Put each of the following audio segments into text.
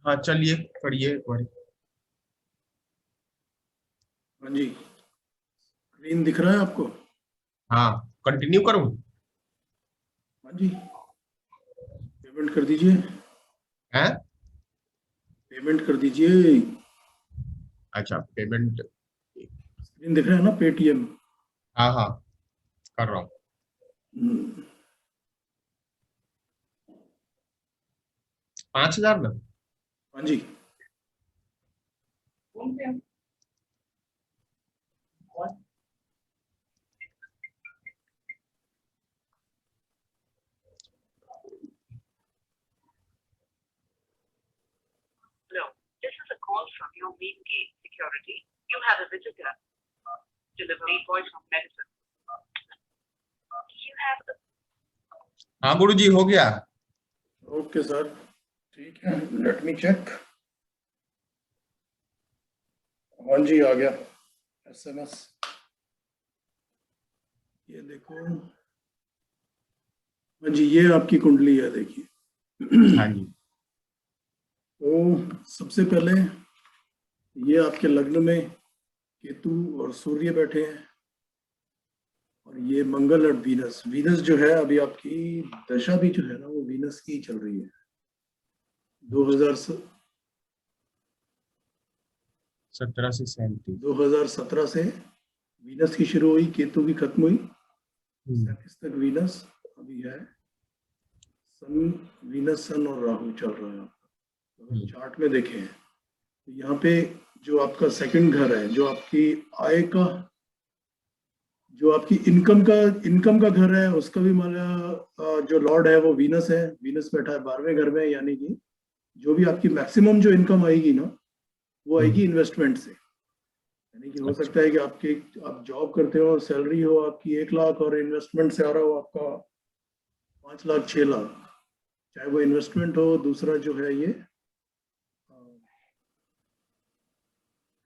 हाँ चलिए करिए एक बार। हाँ जी, स्क्रीन दिख रहा है आपको? हाँ कंटिन्यू करूँ? हाँ जी, पेमेंट कर दीजिए। है। पेमेंट कर दीजिए। अच्छा पेमेंट। स्क्रीन दिख रहा है ना, पेटीएम? हाँ हाँ कर रहा हूँ। 5,000 ना। हाँ जी। Hello, this is a call from your main gate security. You have a visitor. Delivery boy from medicine. You have a... हाँ गुरु जी हो गया। ओके सर, ठीक है, लेट मी चेक। हाँ जी, आ गया एसएमएस। ये देखो। हाँ जी, ये आपकी कुंडली है, देखिए। हाँ जी। तो सबसे पहले ये आपके लग्न में केतु और सूर्य बैठे हैं, और ये मंगल और वीनस। वीनस जो है अभी आपकी दशा भी जो है ना, वो वीनस की चल रही है। 17 से 37। 2017 से वीनस की शुरू हुई, केतु की खत्म हुई। 37 तक वीनस अभी है। सन, वीनस, सन और राहु चल रहा है। अगर चार्ट में देखें तो यहाँ पे जो आपका सेकंड घर है, जो आपकी आय का, जो आपकी इनकम का घर है, उसका भी माना जो लॉर्ड है वो वीनस है। वीनस बैठा है 12वें घर में, यानी कि जो भी आपकी मैक्सिमम जो इनकम आएगी ना, वो आएगी इन्वेस्टमेंट से। यानी कि हो अच्छा। सकता है कि आप जॉब करते हो, सैलरी हो आपकी 1 लाख, और इन्वेस्टमेंट से आ रहा हो आपका 5 लाख 6 लाख। चाहे वो इन्वेस्टमेंट हो, दूसरा जो है ये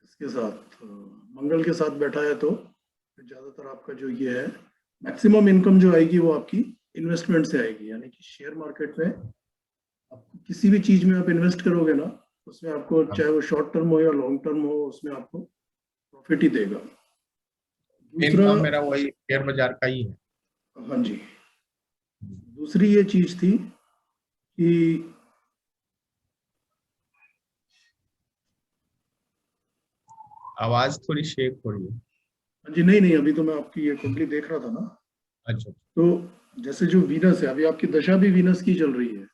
इसके साथ मंगल के साथ बैठा है, तो ज्यादातर आपका जो ये है, मैक्सिमम इनकम जो आएगी वो आपकी इन्वेस्टमेंट से आएगी। यानी कि शेयर मार्केट में आपको किसी भी चीज में आप इन्वेस्ट करोगे ना, उसमें आपको हाँ। चाहे वो शॉर्ट टर्म हो या लॉन्ग टर्म हो, उसमें आपको प्रॉफिट ही देगा। मेन दूसरा, काम मेरा वही शेयर बाजार का ही है। हाँ जी, दूसरी ये चीज थी कि आवाज थोड़ी शेक हो रही है। हाँ जी, नहीं नहीं, अभी तो मैं आपकी ये कुंडली देख रहा था ना। अच्छा। तो जैसे जो वीनस है, अभी आपकी दशा भी वीनस की चल रही है,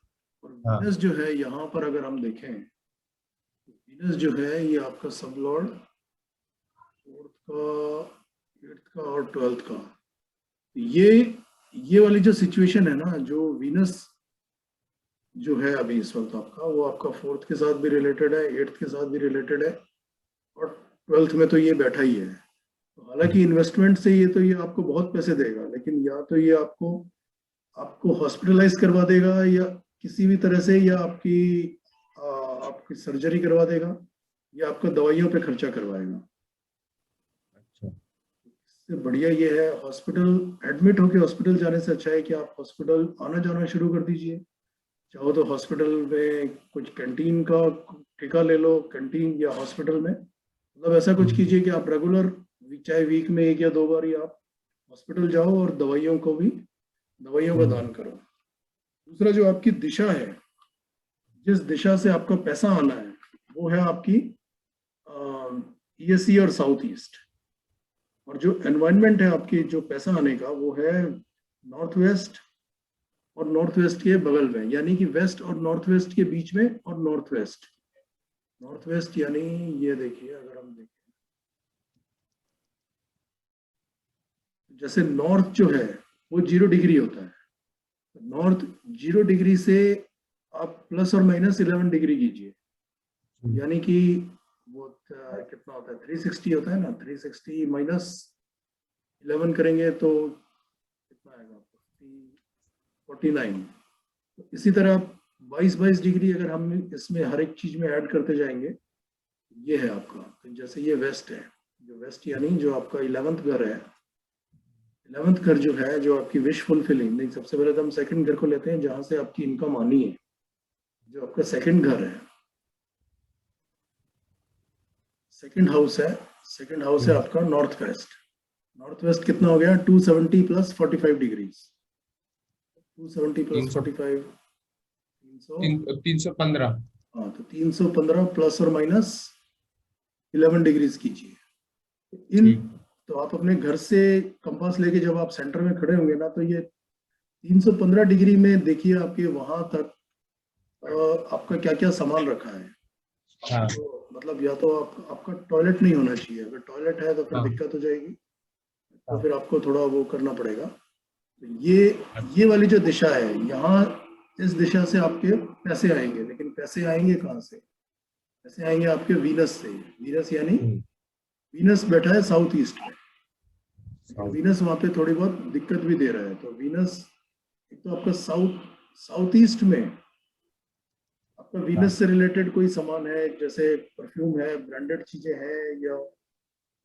और हाँ। वीनस जो है यहाँ पर अगर हम देखें, तो वीनस जो है ये आपका सब लॉर्ड 4th का, 8th का और 12th का। ये वाली जो सिचुएशन है ना, जो वीनस जो है अभी इस वक्त आपका, वो आपका 4th के साथ भी रिलेटेड है, 8th के साथ भी रिलेटेड है, और 12th में तो ये बैठा ही है। तो हालांकि इन्वेस्टमेंट से ये आपको बहुत पैसे देगा, लेकिन या तो ये आपको आपको हॉस्पिटलाइज करवा देगा, या किसी भी तरह से, या आपकी सर्जरी करवा देगा, या आपको दवाइयों पे खर्चा करवाएगा। अच्छा। इससे बढ़िया ये है, हॉस्पिटल एडमिट होकर हॉस्पिटल जाने से अच्छा है कि आप हॉस्पिटल आना जाना शुरू कर दीजिए। चाहो तो हॉस्पिटल में कुछ कैंटीन का ठेका ले लो, कैंटीन या हॉस्पिटल में, मतलब ऐसा कुछ कीजिए कि आप रेगुलर, चाहे वीक में 1 या 2 बार ही आप हॉस्पिटल जाओ, और दवाइयों का दान करो। दूसरा, जो आपकी दिशा है, जिस दिशा से आपका पैसा आना है, वो है आपकी ईएससी और साउथ ईस्ट। और जो एनवायरनमेंट है आपकी, जो पैसा आने का, वो है नॉर्थ वेस्ट, और नॉर्थ वेस्ट के बगल में, यानी कि वेस्ट और नॉर्थ वेस्ट के बीच में, और नॉर्थ वेस्ट। नॉर्थ वेस्ट यानी ये देखिए, अगर हम देखें, जैसे नॉर्थ जो है वो 0 डिग्री होता है। नॉर्थ 0 डिग्री से आप प्लस और माइनस 11 डिग्री कीजिए, यानी कि वो कितना होता है, 360 होता है ना। 360 माइनस 11 करेंगे तो कितना आएगा, 49। तो इसी तरह आप 22 22 डिग्री अगर हम इसमें हर एक चीज में ऐड करते जाएंगे, ये है आपका। तो जैसे ये वेस्ट है, जो वेस्ट यानी जो आपका 11th घर है। 11th घर जो है, जो आपकी विश फुलफिलिंग, नहीं, सबसे पहले तो हम सेकंड घर को लेते हैं, जहां से आपकी इनकम आनी है। जो आपका सेकंड घर है, सेकंड हाउस है, सेकंड हाउस है आपका नॉर्थ वेस्ट। नॉर्थ वेस्ट कितना हो गया? 270 प्लस 45 डिग्रीज, 270 प्लस 45 315। हाँ, तो 315 प्लस और माइनस 11 डिग्रीज कीजिए। इन तो आप अपने घर से कंपास लेके जब आप सेंटर में खड़े होंगे ना, तो ये 315 डिग्री में देखिए आपके वहां तक आपका क्या क्या सामान रखा है। हाँ। तो मतलब या तो आपका टॉयलेट नहीं होना चाहिए, अगर टॉयलेट है तो फिर हाँ। दिक्कत हो जाएगी, तो हाँ। फिर आपको थोड़ा वो करना पड़ेगा। तो ये वाली जो दिशा है, यहाँ इस दिशा से आपके पैसे आएंगे, लेकिन पैसे आएंगे कहाँ से? पैसे आएंगे आपके वीनस से। वीनस यानी वीनस बैठा है साउथ ईस्ट में, लेकिन वीनस वहाँ पे थोड़ी बहुत दिक्कत भी दे रहा है। तो वीनस एक तो आपका साउथ ईस्ट में आपका वीनस से रिलेटेड कोई सामान है, जैसे परफ्यूम है, ब्रांडेड चीजें हैं, या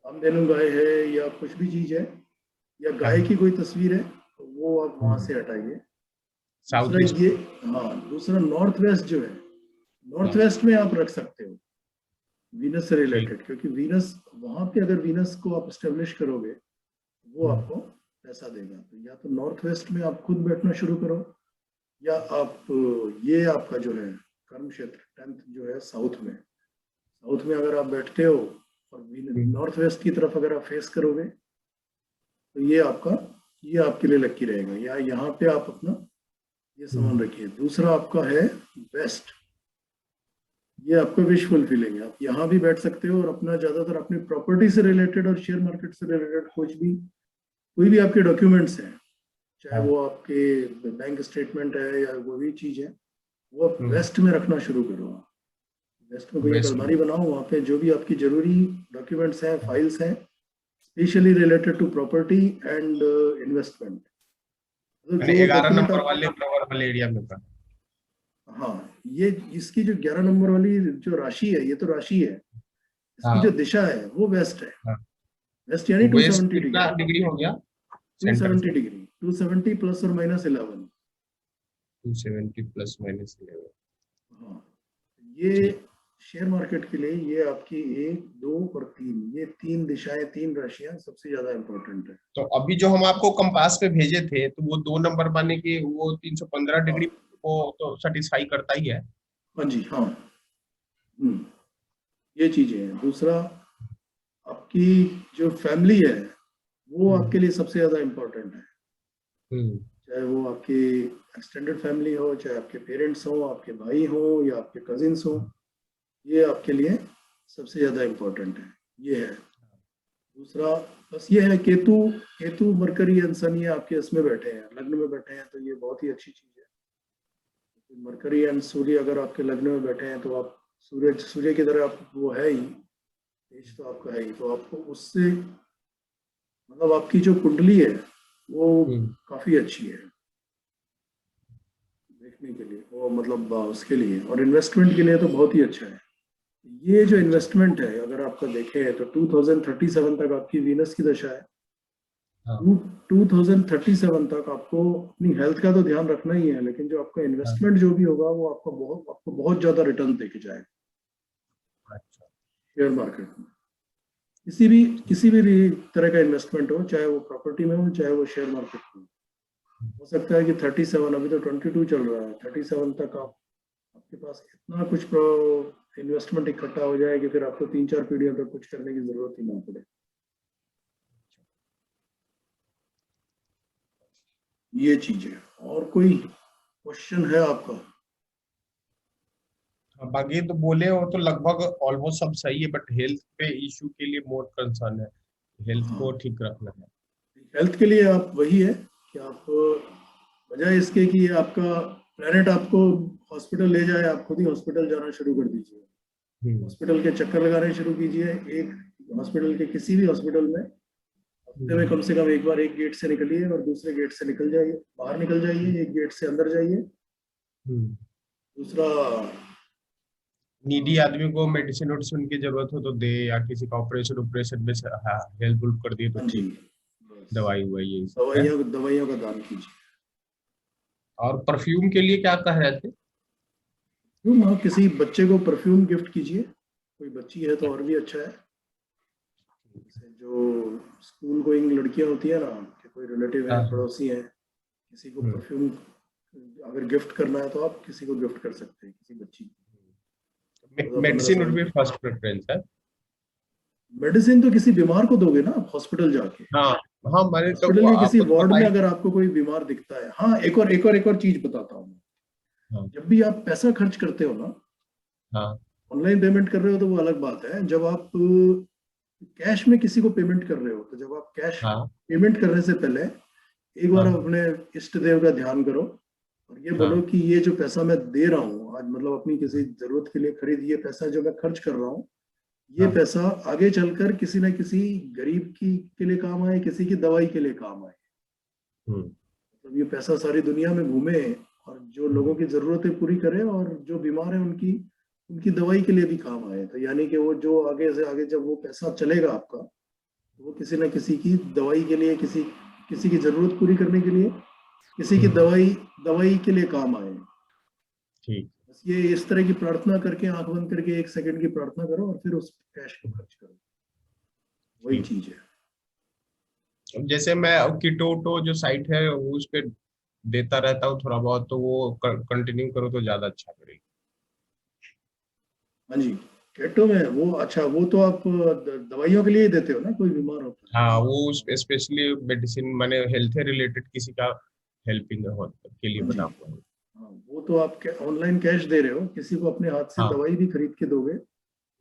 कामधेनु गाय है, या कुछ भी चीज है, या गाय की कोई तस्वीर है, तो वो आप वहां से हटाइए। साउथ दूसरा ईस्ट। ये, हाँ, दूसरा नॉर्थ वेस्ट जो है, नॉर्थ वेस्ट में आप रख सकते हो वीनस से रिलेटेड, क्योंकि वीनस वहां पे अगर वीनस को आप स्टेब्लिश करोगे वो आपको पैसा देगा। तो या तो नॉर्थ वेस्ट में आप खुद बैठना शुरू करो, या आप ये आपका जो है कर्म क्षेत्र 10th जो है साउथ में अगर आप बैठते हो और नॉर्थ वेस्ट की तरफ अगर आप फेस करोगे, तो ये आपके लिए लकी रहेगा, या यहाँ पे आप अपना ये सामान रखिए। दूसरा आपका है वेस्ट, ये आपका विश फुलफिलिंग है। आप यहाँ भी बैठ सकते हो और अपना ज्यादातर अपनी प्रॉपर्टी से रिलेटेड और शेयर मार्केट से रिलेटेड कोई भी आपके डॉक्यूमेंट्स हैं, चाहे वो आपके बैंक स्टेटमेंट है या वो भी चीज है, वो आप वेस्ट में रखना शुरू करो। वेस्ट में कोई एक अलमारी बनाओ, वहाँ पे जो भी आपकी जरूरी डॉक्यूमेंट्स हैं, फाइल्स हैं, specially related to property and investment. 11 number वाले एरिया में का। हाँ, ये इसकी जो 11 नंबर वाली जो राशि है, ये तो राशि है, इसकी जो दिशा है वो वेस्ट है। वेस्ट यानी 270 डिग्री हो गया, 270 डिग्री, 270 प्लस और माइनस 11। 270 plus minus 11। हाँ, ये शेयर मार्केट के लिए ये आपकी 1, 2 और 3, ये 3 दिशाएं, 3 राशियां सबसे ज्यादा इंपॉर्टेंट है। तो अभी जो हम आपको कंपास पे भेजे थे, तो वो 2 नंबर माने कि वो 315 डिग्री को तो सेटिस्फाई करता ही है। हाँ जी, हाँ। ये चीजें हैं। दूसरा, आपकी जो फैमिली है वो आपके लिए सबसे ज्यादा इम्पोर्टेंट है। चाहे वो आपकी एक्सटेंडेड फैमिली हो, चाहे आपके पेरेंट्स हो, आपके भाई हो, या आपके कजिन्स हो, ये आपके लिए सबसे ज्यादा इम्पोर्टेंट है। ये है। दूसरा बस ये है, केतु मरकरी एंड सन ये आपके इसमें बैठे हैं, लग्न में बैठे हैं, तो ये बहुत ही अच्छी चीज है। मरकरी एंड सूर्य अगर आपके लग्न में बैठे हैं, तो आप सूर्य की तरह आप वो है ही, तेज तो आपका है ही, तो आपको उससे मतलब आपकी जो कुंडली है वो काफी अच्छी है देखने के लिए, वो मतलब उसके लिए और इन्वेस्टमेंट के लिए तो बहुत ही अच्छा है। ये जो इन्वेस्टमेंट है, अगर आपका देखें तो 2037 तक आपकी वीनस की दशा है। 2037 तक आपको अपनी हेल्थ का तो ध्यान रखना ही है, लेकिन जो आपका इन्वेस्टमेंट जो भी होगा वो आपको बहुत ज्यादा रिटर्न देके जाएगा। शेयर मार्केट में किसी भी तरह का इन्वेस्टमेंट हो, चाहे वो प्रॉपर्टी में हो, चाहे वो शेयर मार्केट में हो सकता है कि 37, अभी तो 22 चल रहा है, 37 तक आपके पास इतना कुछ इन्वेस्टमेंट इकट्ठा हो जाए कि फिर आपको 3-4 पीढ़ियों तक कुछ करने की जरूरत ही ना पड़े। ये चीज है। और कोई क्वेश्चन है आपका? बाकी तो बोले हो तो लगभग ऑलमोस्ट सब सही है, बट हेल्थ पे इशू के लिए मोर कंसर्न है, हेल्थ को ठीक रखना है। हेल्थ के लिए आप वही है कि आप बजाय इसके कि आपका प्लेनेट आपको हॉस्पिटल ले जाए, आप खुद ही हॉस्पिटल जाना शुरू कर दीजिए। हॉस्पिटल के चक्कर लगाने शुरू कीजिए। एक हॉस्पिटल के किसी भी हॉस्पिटल में हफ्ते में कम से कम एक बार एक गेट से निकलिए और दूसरे गेट से बाहर निकल जाइए, एक गेट से अंदर जाइए। दूसरा, नीडी आदमी को मेडिसिन की जरूरत हो तो दे, या किसी का ऑपरेशन में हेल्प कर दिए तो ठीक, दवाइयों का दान कीजिए। और परफ्यूम के लिए क्या कह रहे थे? आप किसी बच्चे को परफ्यूम गिफ्ट कीजिए, कोई बच्ची है तो और भी अच्छा है। जैसे जो स्कूल गोइंग लड़कियां होती है ना, कि कोई रिलेटिव है, हाँ, पड़ोसी है, किसी को हम्म, परफ्यूम अगर गिफ्ट करना है तो आप किसी को गिफ्ट कर सकते हैं, किसी बच्ची को 14-15 मेडिसिन वुड साल बी की। फर्स्ट प्रेफरेंस है। मेडिसिन तो किसी बीमार को दोगे ना हॉस्पिटल जाके। हाँ, हाँ, मैंने तो हॉस्पिटल के किसी आपको तो वार्ड पता में ही। अगर आपको कोई बीमार दिखता है, हाँ, एक और चीज बताता हूँ। हाँ, जब भी आप पैसा खर्च करते हो ना, हाँ, ऑनलाइन पेमेंट कर रहे हो तो वो अलग बात है। जब आप कैश में किसी को पेमेंट कर रहे हो, तो जब आप कैश हाँ, पेमेंट करने से पहले एक बार हाँ, अपने इष्ट देव का ध्यान करो और ये बोलो हाँ, कि ये जो पैसा मैं दे रहा हूँ आज, मतलब अपनी किसी जरूरत के लिए खरीद, ये पैसा जो मैं खर्च कर रहा हूँ, ये हाँ, पैसा आगे चलकर किसी ना किसी गरीब की के लिए काम आए, किसी की दवाई के लिए काम आए। हम्म, मतलब ये पैसा सारी दुनिया में घूमे और जो लोगों की जरूरतें पूरी करे, और जो बीमार है उनकी उनकी दवाई के लिए भी काम आए। तो यानी कि वो जो आगे से आगे जब वो पैसा चलेगा आपका, तो वो किसी ना किसी की दवाई के लिए, किसी किसी की जरूरत पूरी करने के लिए, किसी की हम्म, दवाई दवाई के लिए काम आए। ठीक। बस ये इस तरह की प्रार्थना करके, आंख बंद करके 1 सेकंड की प्रार्थना करो और फिर उस कैश को खर्च करो। वही ठीक। चीज है। अब जैसे मैं किटोटो जो साइट है उस पे देता रहता हूँ थोड़ा बहुत, तो वो कंटिन्यू करो तो ज्यादा अच्छा करेगी। हाँ जी, केटो में वो अच्छा, वो तो आप दवाइयों के लिए ही देते हो ना, कोई बीमार होता है। हाँ, वो स्पेशली मेडिसिन माने हेल्थ रिलेटेड किसी का हेल्पिंग के लिए हाँ जी, बना हुआ है। हाँ, वो तो आप ऑनलाइन कैश दे रहे हो, किसी को अपने हाथ से हाँ, दवाई भी खरीद के दोगे,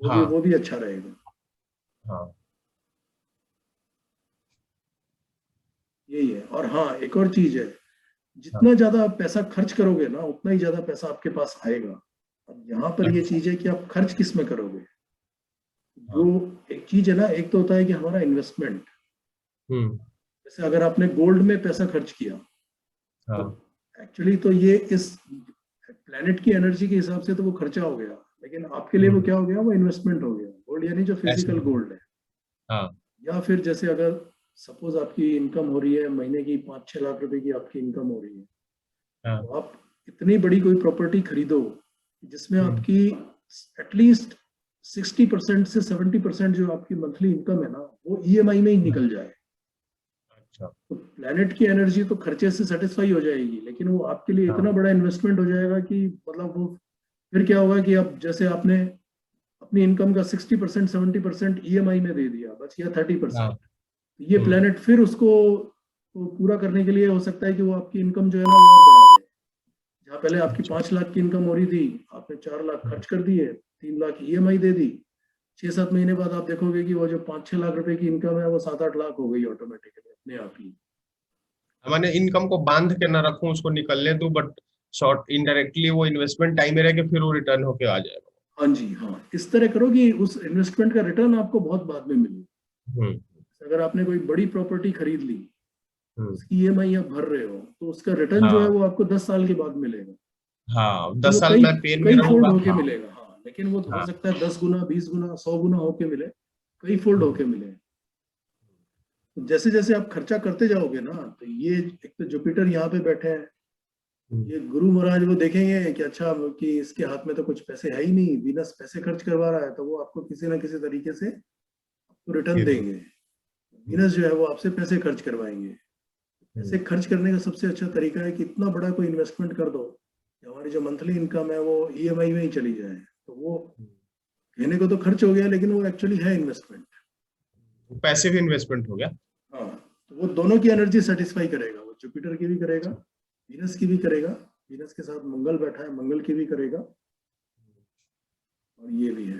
हाँ, वो भी अच्छा रहेगा। हाँ, यही है। और हाँ, एक और चीज है, हाँ, जितना ज्यादा आप पैसा खर्च करोगे ना, उतना ही ज्यादा पैसा आपके पास आएगा। अब यहाँ पर ये अच्छा, चीज है कि आप खर्च किस में करोगे। जो हाँ, एक चीज है ना, एक तो होता है कि हमारा इन्वेस्टमेंट। हम्म, जैसे अगर आपने गोल्ड में पैसा खर्च किया, तो हाँ, एक्चुअली तो ये इस प्लेनेट की एनर्जी के हिसाब से तो वो खर्चा हो गया, लेकिन आपके लिए वो हम्म, क्या हो गया, वो इन्वेस्टमेंट हो गया। गोल्ड यानी जो ऐसे, फिजिकल गोल्ड है। हाँ, या फिर जैसे अगर सपोज आपकी इनकम हो रही है महीने की 5-6 लाख रुपए की आपकी इनकम हो रही है, हाँ, तो आप इतनी बड़ी कोई प्रॉपर्टी खरीदो जिसमें हम्म, आपकी एटलीस्ट 60% से 70% जो आपकी मंथली इनकम है ना, वो ईएमआई में ही हाँ, निकल जाए। अच्छा, तो प्लेनेट की एनर्जी तो खर्चे से सेटिस्फाई हो जाएगी, लेकिन वो आपके लिए इतना हाँ, बड़ा इन्वेस्टमेंट हो जाएगा कि मतलब वो फिर क्या होगा कि अब जैसे आपने अपनी इनकम का 60% 70% ईएमआई में दे दिया, बच गया 30%। हाँ, ये हम्म, प्लेनेट फिर उसको तो पूरा करने के लिए हो सकता है कि वो आपकी इनकम जो है ना वो और बढ़ा दे। जहाँ पहले आपकी अच्छा, 5 लाख की इनकम हो रही थी, आपने 4 लाख हम्म, खर्च कर दिए, 3 लाख ईएमआई दे दी, 6-7 महीने बाद आप देखोगे कि वो जो 5-6 लाख रुपए की इनकम है वो 7-8 लाख हो गई ऑटोमेटिकली अपने आप ही। मैंने इनकम को बांध के ना रखूं, उसको निकलने दूं, बट शॉर्ट इनडायरेक्टली वो इन्वेस्टमेंट टाइम में रह के फिर वो रिटर्न होके आ जाएगा। हाँ जी, हाँ, इस तरह करो कि उस इन्वेस्टमेंट का रिटर्न आपको बहुत बाद में मिले। हम्म, अगर आपने कोई बड़ी प्रॉपर्टी खरीद ली, हम्म, उसकी ईएमआई आप भर रहे हो, तो उसका रिटर्न जो है हाँ, वो आपको 10 साल के बाद मिलेगा। हाँ, लेकिन 10 वो साल कई मैं पेन में कई फोल्ड रहूंगा, होके हाँ, मिलेगा। हाँ, लेकिन वो हो हाँ, सकता है 10 गुना, 20 गुना, 100 गुना होके मिले, कई फोल्ड हम्म, होके मिले। तो जैसे जैसे आप खर्चा करते जाओगे ना, तो ये एक तो जुपिटर यहाँ पे बैठे हैं, हम्म, ये गुरु महाराज वो देखेंगे कि अच्छा कि इसके हाथ में तो कुछ पैसे है ही नहीं, वीनस पैसे खर्च करवा रहा है, तो वो आपको किसी ना किसी तरीके से आपको रिटर्न फिर, देंगे। हम्म, वीनस जो है वो आपसे पैसे खर्च करवाएंगे। पैसे हम्म, खर्च करने का सबसे अच्छा तरीका है कि इतना बड़ा कोई इन्वेस्टमेंट कर दो कि हमारी जो मंथली इनकम है वो ईएमआई में ही चली जाए। तो वो कहने को तो खर्च हो गया, लेकिन वो एक्चुअली है इन्वेस्टमेंट। पैसे भी इन्वेस्टमेंट हो गया। हाँ, तो वो दोनों की एनर्जी सेटिस्फाई करेगा, वो जुपिटर की भी करेगा, वीनस की भी करेगा, वीनस के साथ मंगल बैठा है, मंगल की भी करेगा, और ये भी है।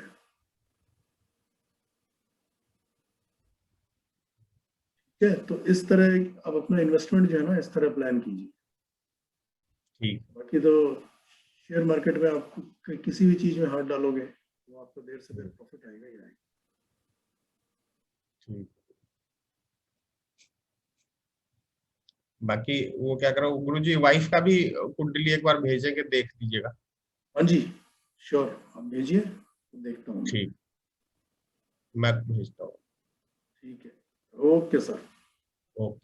ठीक है, तो इस तरह अब अपना इन्वेस्टमेंट जो है ना इस तरह प्लान कीजिए। ठीक, बाकी तो शेयर मार्केट में आप किसी भी चीज में हाथ डालोगे तो आपको देर से देर प्रॉफिट आएगा ही आएगा। ठीक। बाकी वो क्या करो गुरुजी, वाइफ का भी कुंडली एक बार भेजेंगे, देख लीजिएगा। हाँ जी, श्योर, आप भेजिए, देखता हूँ मैं। ठीक, मैं भेजता हूँ। ठीक है, ओके सर। ओके।